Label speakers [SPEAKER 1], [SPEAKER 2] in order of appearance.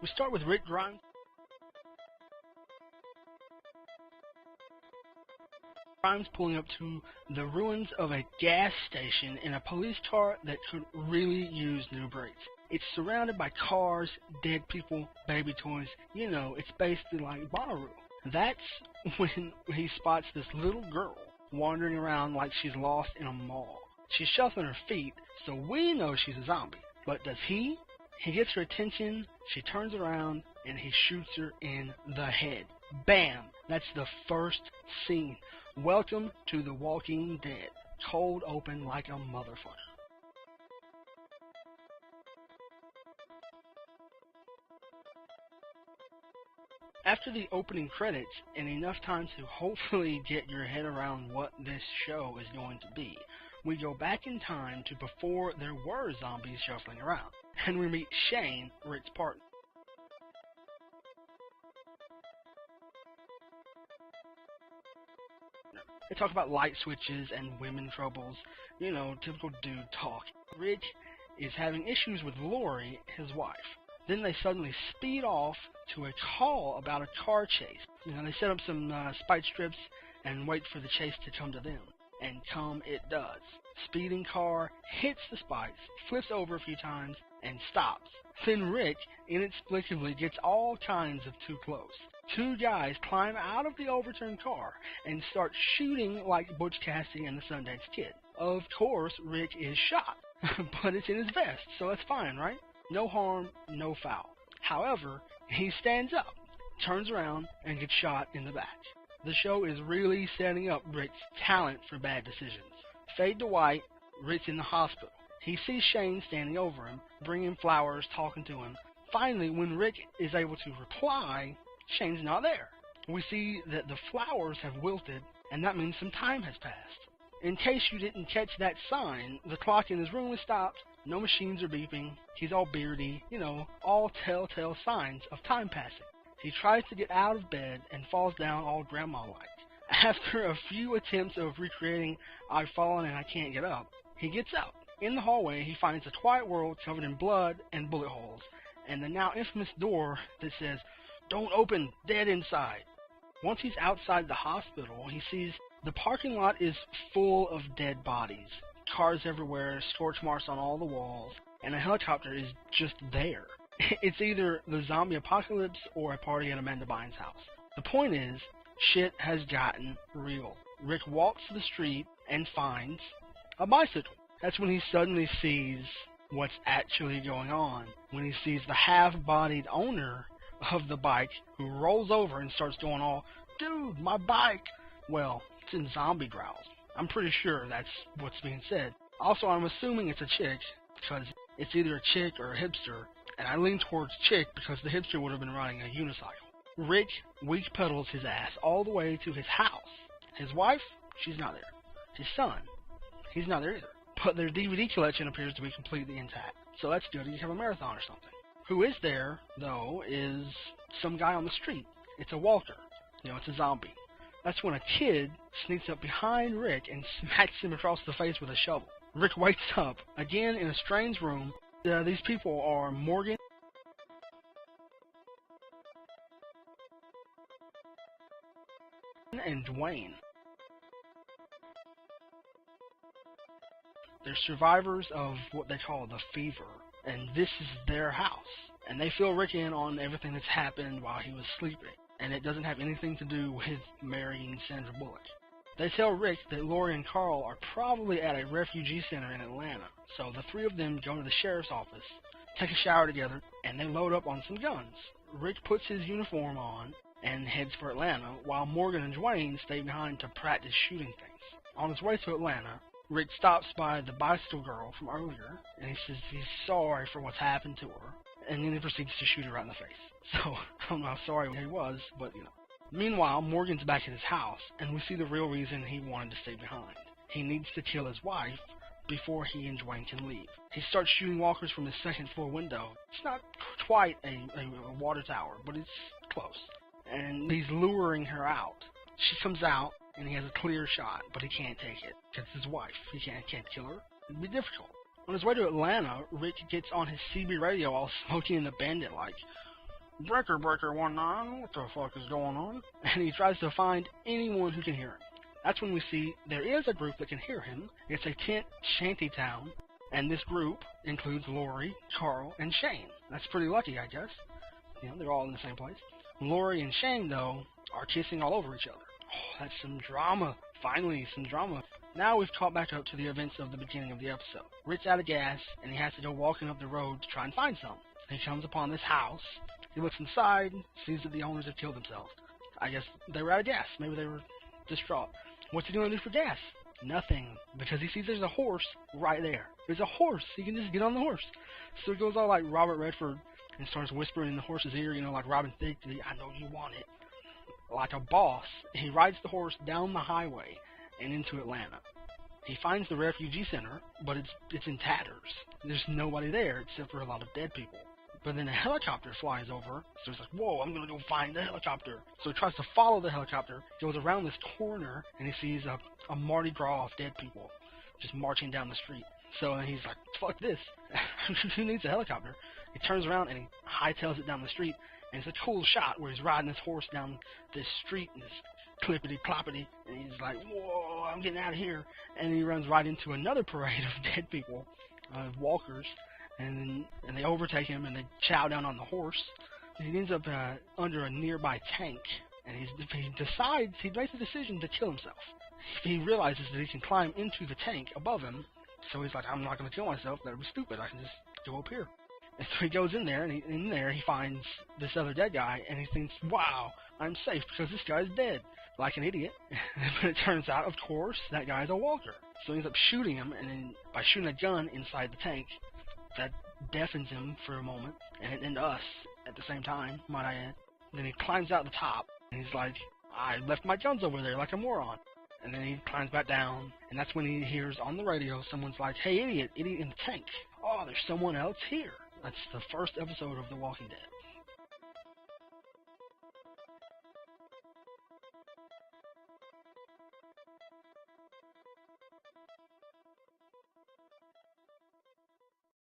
[SPEAKER 1] We start with Rick Grimes. Grimes pulling up to the ruins of a gas station in a police car that could really use new brakes. It's surrounded by cars, dead people, baby toys. You know, it's basically like Bonnaroo. That's when he spots this little girl wandering around like she's lost in a mall. She's shuffling her feet, so we know she's a zombie. But does he? He gets her attention, she turns around, and he shoots her in the head. Bam! That's the first scene. Welcome to The Walking Dead. Cold open like a motherfucker. After the opening credits, and enough time to hopefully get your head around what this show is going to be, we go back in time to before there were zombies shuffling around, and we meet Shane, Rick's partner. They talk about light switches and women troubles, you know, typical dude talk. Rick is having issues with Lori, his wife. Then they suddenly speed off to a call about a car chase. You know, they set up some spike strips and wait for the chase to come to them. And come it does. Speeding car hits the spikes, flips over a few times, and stops. Then Rick inexplicably gets all kinds of too close. Two guys climb out of the overturned car and start shooting like Butch Cassidy and the Sundance Kid. Of course, Rick is shot, but it's in his vest, so that's fine, right? No harm, no foul. However, he stands up, turns around, and gets shot in the back. The show is really setting up Rick's talent for bad decisions. Fade to white, Rick's in the hospital. He sees Shane standing over him, bringing flowers, talking to him. Finally, when Rick is able to reply, Shane's not there. We see that the flowers have wilted, and that means some time has passed. In case you didn't catch that sign, the clock in his room is stopped, no machines are beeping, he's all beardy, you know, all telltale signs of time passing. He tries to get out of bed and falls down all grandma-like. After a few attempts of recreating I've fallen and I can't get up, he gets up. In the hallway, he finds a quiet world covered in blood and bullet holes, and the now infamous door that says, "Don't open, dead inside." Once he's outside the hospital, he sees the parking lot is full of dead bodies. Cars everywhere, scorch marks on all the walls, and a helicopter is just there. It's either the zombie apocalypse or a party at Amanda Bynes' house. The point is, shit has gotten real. Rick walks the street and finds a bicycle. That's when he suddenly sees what's actually going on. When he sees the half-bodied owner of the bike who rolls over and starts going all, "Dude, my bike!" Well, it's in zombie growls. I'm pretty sure that's what's being said. Also, I'm assuming it's a chick, because it's either a chick or a hipster, and I lean towards chick because the hipster would have been riding a unicycle. Rick weak pedals his ass all the way to his house. His wife, she's not there. His son, he's not there either. But their DVD collection appears to be completely intact. So that's good, you have a marathon or something. Who is there, though, is some guy on the street. It's a walker. You know, it's a zombie. That's when a kid sneaks up behind Rick and smacks him across the face with a shovel. Rick wakes up, again in a strange room. These people are Morgan and Dwayne. They're survivors of what they call the fever, and this is their house. And they fill Rick in on everything that's happened while he was sleeping, and it doesn't have anything to do with marrying Sandra Bullock. They tell Rick that Lori and Carl are probably at a refugee center in Atlanta, so the three of them go to the sheriff's office, take a shower together, and they load up on some guns. Rick puts his uniform on and heads for Atlanta, while Morgan and Dwayne stay behind to practice shooting things. On his way to Atlanta, Rick stops by the bicycle girl from earlier, and he says he's sorry for what's happened to her, and then he proceeds to shoot her right in the face. So, I don't know how sorry he was, but you know. Meanwhile, Morgan's back at his house, and we see the real reason he wanted to stay behind. He needs to kill his wife before he and Dwayne can leave. He starts shooting walkers from his second floor window. It's not quite a water tower, but it's close. And he's luring her out. She comes out, and he has a clear shot, but he can't take it. It's his wife. He can't kill her. It'd be difficult. On his way to Atlanta, Rick gets on his CB radio all smoky and abandoned like, Breaker, Breaker 19, what the fuck is going on? And he tries to find anyone who can hear him. That's when we see there is a group that can hear him. It's a Kent shanty town, and this group includes Lori, Carl, and Shane. That's pretty lucky, I guess. You know, they're all in the same place. Lori and Shane, though, are kissing all over each other. Oh, that's some drama. Finally, some drama. Now we've caught back up to the events of the beginning of the episode. Rick's out of gas, and he has to go walking up the road to try and find some. He comes upon this house. He looks inside, sees that the owners have killed themselves. I guess they were out of gas. Maybe they were distraught. What's he going to do for gas? Nothing, because he sees there's a horse right there. There's a horse. He can just get on the horse. So he goes all like Robert Redford and starts whispering in the horse's ear, you know, like Robin Thicke, I know you want it. Like a boss, he rides the horse down the highway and into Atlanta. He finds the refugee center, but it's in tatters. There's nobody there except for a lot of dead people. But then a helicopter flies over, so he's like, whoa, I'm going to go find the helicopter. So he tries to follow the helicopter, goes around this corner, and he sees a Mardi Gras of dead people just marching down the street. So he's like, fuck this. Who needs a helicopter? He turns around and he hightails it down the street, and it's a cool shot where he's riding this horse down this street, and this clippity-cloppity, and he's like, whoa, I'm getting out of here. And he runs right into another parade of dead people, walkers, and they overtake him, and they chow down on the horse. He ends up under a nearby tank, and he makes a decision to kill himself. He realizes that he can climb into the tank above him, so he's like, I'm not going to kill myself, that would be stupid, I can just go up here. And so he goes in there, and in there he finds this other dead guy, and he thinks, wow, I'm safe because this guy's dead. Like an idiot. But it turns out, of course, that guy's a walker. So he ends up shooting him, and then by shooting a gun inside the tank, that deafens him for a moment, and us at the same time, might I add. Then he climbs out the top, and he's like, I left my guns over there like a moron. And then he climbs back down, and that's when he hears on the radio, someone's like, hey, idiot in the tank. Oh, there's someone else here. That's the first episode of The Walking Dead.